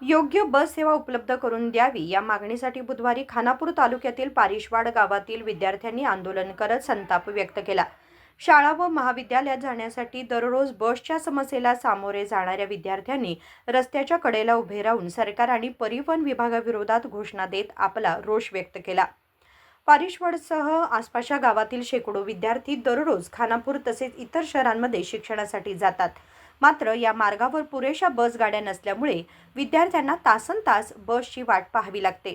योग्य बस सेवा उपलब्ध करून द्यावी या मागणीसाठी बुधवारी खानापूर तालुक्यातील पारिशवाड गावातील विद्यार्थ्यांनी आंदोलन करत संताप व्यक्त केला। शाळा व महाविद्यालयात जाण्यासाठी दररोज बसच्या समस्येला सामोरे जाणाऱ्या विद्यार्थ्यांनी रस्त्याच्या कडेला उभे राहून सरकार आणि परिवहन विभागाविरोधात घोषणा देत आपला रोष व्यक्त केला। पारिशवाडसह आसपासच्या गावातील शेकडो विद्यार्थी दररोज खानापूर तसेच इतर शहरांमध्ये शिक्षणासाठी जातात। मात्र या मार्गावर पुरेशा बस गाड्या नसल्यामुळे विद्यार्थ्यांना तासनतास बसची वाट पाहावी लागते।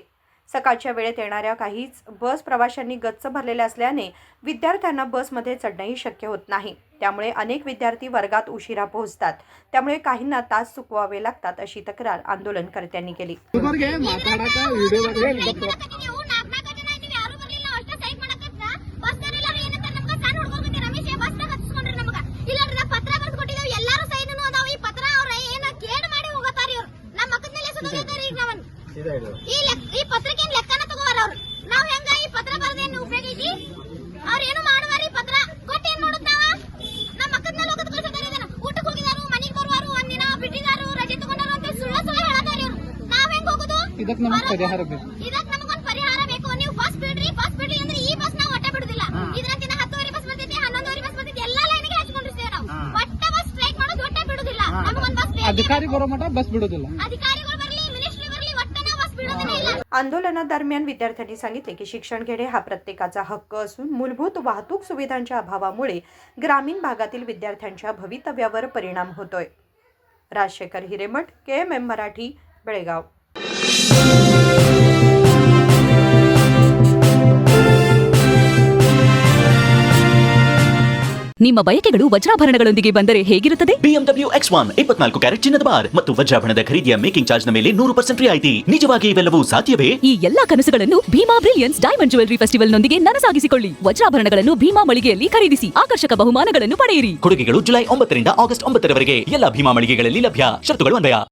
सकाळच्या वेळेत येणाऱ्या काहीच बस प्रवाशांनी गच्च भरलेल्या असल्याने विद्यार्थ्यांना बसमध्ये चढणंही शक्य होत नाही। त्यामुळे अनेक विद्यार्थी वर्गात उशिरा पोहोचतात। त्यामुळे काहींना तास चुकवावे लागतात अशी तक्रार आंदोलनकर्त्यांनी केली। ಈ ಪತ್ರಕ್ಕೆ ಲೆಕ್ಕನ ತಗೋವಾರ ಅವರು ನಾವು ಹೆಂಗ ಈ ಪತ್ರ ಬರದೇನು ಉಪಯೋಗ ಐತಿ ಅವ್ರ ಏನು ಮಾಡುವಾರ ಈ ಪತ್ರ ಕೊಟ್ಟು ಏನ್ ಮಾಡುತ್ತಾವ ನಮ್ಮ ಮಕ್ಕಳ ಮೇಲೆ ಹೋಗೋದು ಕಳ್ಸಿದಾರೆ ಊಟಕ್ಕೆ ಹೋಗಿದಾರು ಮನೆಗೆ ಬರುವಾರು ಒಂದಿನ ಬಿಟ್ಟಿದಾರು ರಜೆ ತಗೊಂಡಾರು ಅಂತ ಸುಳ್ಳು ಹೇಳತಾರ ಇವರು ನಾವ್ ಹೆಂಗ್ ಹೋಗುದು ಇದಕ್ಕೆ ನಮಗೆ ಪರಿಹಾರ ಬೇಕು ನೀವು ಬಸ್ ಬಿಡ್ರಿ ಅಂದ್ರೆ ಈ ಬಸ್ ನಾವು ಒಟ್ಟ ಬಿಡುದಿಲ್ಲ ಇದರಂತಿನ 10ವರೆ ಬಸ್ ಬರ್ತೈತಿ 11ವರೆ ಬಸ್ ಬರ್ತೈತಿ ಎಲ್ಲಾ ಲೈನ್ಗೆ ಹಚ್ಕೊಂಡಿರ್ತೀವಿ ನಾವು ಒಟ್ಟ ಬಸ್ ಸ್ಟ್ರೈಕ್ ಮಾಡೋದು ಒಟ್ಟ ಬಿಡುದಿಲ್ಲ ನಮಗೊಂದು ಬಸ್ ಅಧಿಕಾರಿ ಬರೋ ಮಟ್ಟ ಬಸ್ ಬಿಡುದಿಲ್ಲ आंदोलनादरम्यान विद्यार्थ्यांनी सांगितले की शिक्षण घेणे हा प्रत्येकाचा हक्क असून मूलभूत वाहतूक सुविधांच्या अभावामुळे ग्रामीण भागातील विद्यार्थ्यांच्या भवितव्यावर परिणाम होतोय। राजशेखर हिरेमठ, KMM मराठी, बेळगाव। ನಿಮ್ಮ ಬಯಕೆಗಳು ವಜ್ರಾಭರಣಗಳೊಂದಿಗೆ ಬಂದರೆ ಹೇಗಿರುತ್ತದೆ? BMW X1 24 ಕ್ಯಾರೆಟ್ ಚಿನ್ನದ ಬಾರ್ ಮತ್ತು ವಜ್ರಾಭರಣದ ಖರೀದಿಯ ಮೇಕಿಂಗ್ ಚಾರ್ಜ್ ನ ಮೇಲೆ 100% ರಿಯಾಯಿತಿ। ನಿಜವಾಗಿ ಇವೆಲ್ಲವೂ ಸಾಧ್ಯವೇ? ಈ ಎಲ್ಲಾ ಕನಸುಗಳನ್ನು Bhima brilliance diamond jewellery festival ನೊಂದಿಗೆ ನನಸಾಗಿಸಿಕೊಳ್ಳಿ। ವಜ್ರಾಭರಣಗಳನ್ನು ಭೀಮಾ ಮಳಿಗೆಯಲ್ಲಿ ಖರೀದಿಸಿ ಆಕರ್ಷಕ ಬಹುಮಾನಗಳನ್ನು ಪಡೆಯಿರಿ। ಕೊಡುಗೆಗಳು ಜುಲೈ 9 ರಿಂದ ಆಗಸ್ಟ್ 9 ರವರೆಗೆ ಎಲ್ಲ ಭೀಮಾ ಮಳಿಗೆಗಳಲ್ಲಿ ಲಭ್ಯ। ಷರತ್ತುಗಳು ಅನ್ವಯ।